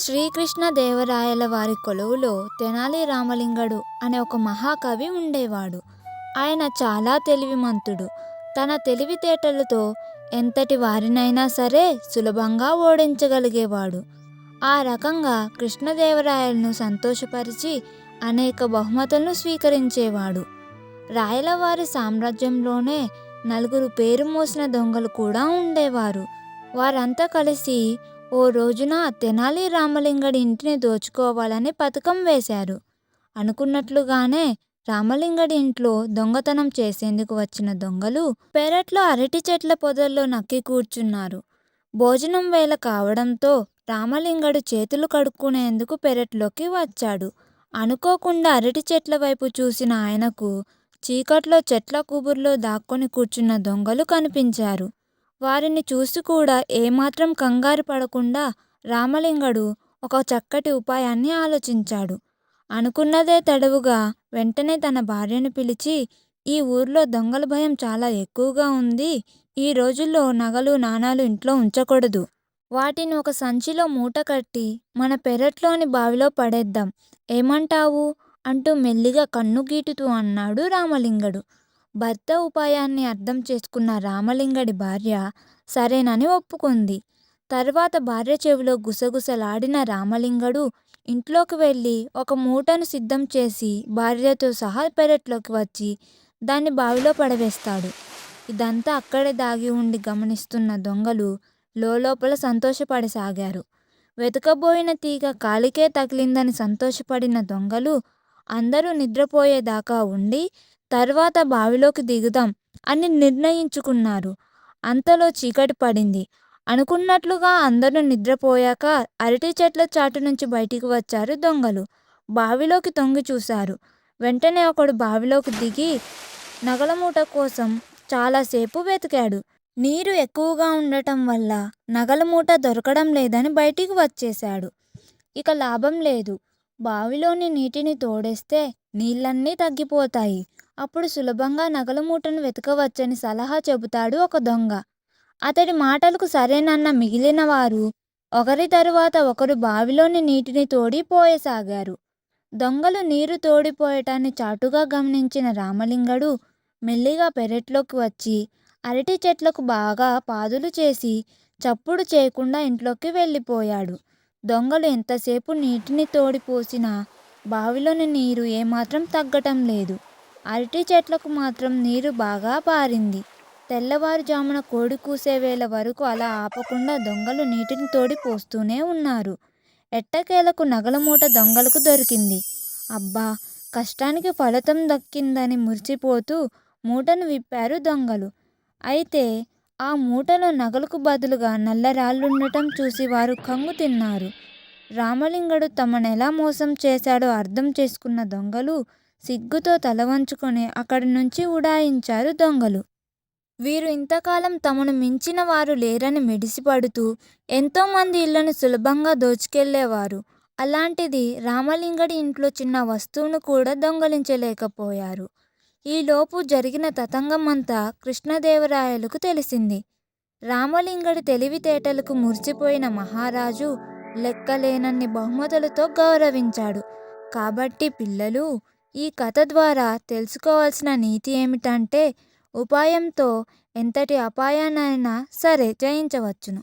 శ్రీకృష్ణదేవరాయల వారి కొలువులో తెనాలి రామలింగడు అనే ఒక మహాకవి ఉండేవాడు. ఆయన చాలా తెలివిమంతుడు. తన తెలివితేటలతో ఎంతటి వారినైనా సరే సులభంగా ఓడించగలిగేవాడు. ఆ రకంగా కృష్ణదేవరాయలను సంతోషపరిచి అనేక బహుమతులను స్వీకరించేవాడు. రాయలవారి సామ్రాజ్యంలోనే నలుగురు పేరు మోసిన దొంగలు కూడా ఉండేవారు. వారంతా కలిసి ఓ రోజున తెనాలి రామలింగడి ఇంటిని దోచుకోవాలని పథకం వేశారు. అనుకున్నట్లుగానే రామలింగడి ఇంట్లో దొంగతనం చేసేందుకు వచ్చిన దొంగలు పెరట్లో అరటి చెట్ల పొదల్లో నక్కి కూర్చున్నారు. భోజనం వేళ కావడంతో రామలింగడు చేతులు కడుక్కునేందుకు పెరట్లోకి వచ్చాడు. అనుకోకుండా అరటి చెట్ల వైపు చూసిన ఆయనకు చీకట్లో చెట్ల కుబుర్లో దాక్కొని కూర్చున్న దొంగలు కనిపించారు. వారిని చూసి కూడా ఏమాత్రం కంగారు పడకుండా రామలింగడు ఒక చక్కటి ఉపాయాన్ని ఆలోచించాడు. అనుకున్నదే తడవుగా వెంటనే తన భార్యను పిలిచి, ఈ ఊర్లో దొంగల భయం చాలా ఎక్కువగా ఉంది. ఈ రోజుల్లో నగలు నాణాలు ఇంట్లో ఉంచకూడదు. వాటిని ఒక సంచిలో మూట కట్టి మన పెరట్లోని బావిలో పడేద్దాం. ఏమంటావు అంటూ మెల్లిగా కన్ను గీటుతూ అన్నాడు రామలింగడు. భర్త ఉపాయాన్ని అర్థం చేసుకున్న రామలింగడి భార్య సరేనని ఒప్పుకుంది. తర్వాత భార్య చెవిలో గుసగుసలాడిన రామలింగడు ఇంట్లోకి వెళ్ళి ఒక మూటను సిద్ధం చేసి భార్యతో సహా పెరట్లోకి వచ్చి దాన్ని బావిలో పడవేస్తాడు. ఇదంతా అక్కడే దాగి ఉండి గమనిస్తున్న దొంగలు లోపల సంతోషపడసాగారు. వెతకబోయిన తీగ కాలికే తగిలిందని సంతోషపడిన దొంగలు అందరూ నిద్రపోయేదాకా ఉండి తర్వాత బావిలోకి దిగుదాం అని నిర్ణయించుకున్నారు. అంతలో చీకటి పడింది. అనుకున్నట్లుగా అందరూ నిద్రపోయాక అరటి చెట్ల చాటు నుంచి బయటికి వచ్చారు దొంగలు. బావిలోకి తొంగి చూశారు. వెంటనే ఒకడు బావిలోకి దిగి నగల మూట కోసం చాలాసేపు వెతికాడు. నీరు ఎక్కువగా ఉండటం వల్ల నగల మూట దొరకడం లేదని బయటికి వచ్చేశాడు. ఇక లాభం లేదు. బావిలోని నీటిని తోడేస్తే నీళ్ళన్నీ తగ్గిపోతాయి. అప్పుడు సులభంగా నగల మూటను వెతకవచ్చని సలహా చెబుతాడు ఒక దొంగ. అతడి మాటలకు సరేనన్న మిగిలిన వారు ఒకరి తరువాత ఒకరు బావిలోని నీటిని తోడి పోయసాగారు. దొంగలు నీరు తోడిపోయటాన్ని చాటుగా గమనించిన రామలింగడు మెల్లిగా పెరట్లోకి వచ్చి అరటి చెట్లకు బాగా పాదులు చేసి చప్పుడు చేయకుండా ఇంట్లోకి వెళ్ళిపోయాడు. దొంగలు ఎంతసేపు నీటిని తోడిపోసినా బావిలోని నీరు ఏమాత్రం తగ్గటం లేదు. అరటి చెట్లకు మాత్రం నీరు బాగా పారింది. తెల్లవారుజామున కోడి కూసే వేళ వరకు అలా ఆపకుండా దొంగలు నీటిని తోడి పోస్తూనే ఉన్నారు. ఎట్టకేలకు నగల మూట దొంగలకు దొరికింది. అబ్బా, కష్టానికి ఫలితం దక్కిందని మురిసిపోతూ మూటను విప్పారు దొంగలు. అయితే ఆ మూటలో నగలకు బదులుగా నల్లరాళ్ళుండటం చూసి వారు కంగు తిన్నారు. రామలింగడు తమనెలా మోసం చేశాడో అర్థం చేసుకున్న దొంగలు సిగ్గుతో తల వంచుకొని అక్కడి నుంచి ఉడాయించారు దొంగలు. వీరు ఇంతకాలం తమను మించిన వారు లేరని మిడిసిపడుతూ ఎంతోమంది ఇళ్లను సులభంగా దోచుకెళ్లేవారు. అలాంటిది రామలింగడి ఇంట్లో చిన్న వస్తువును కూడా దొంగలించలేకపోయారు. ఈలోపు జరిగిన తతంగమంతా కృష్ణదేవరాయలకు తెలిసింది. రామలింగడి తెలివితేటలకు మురిసిపోయిన మహారాజు లెక్కలేనన్ని బహుమతులతో గౌరవించాడు. కాబట్టి పిల్లలు, ఈ కథ ద్వారా తెలుసుకోవాల్సిన నీతి ఏమిటంటే, ఉపాయంతో ఎంతటి అపాయాన్నైనా సరే జయించవచ్చును.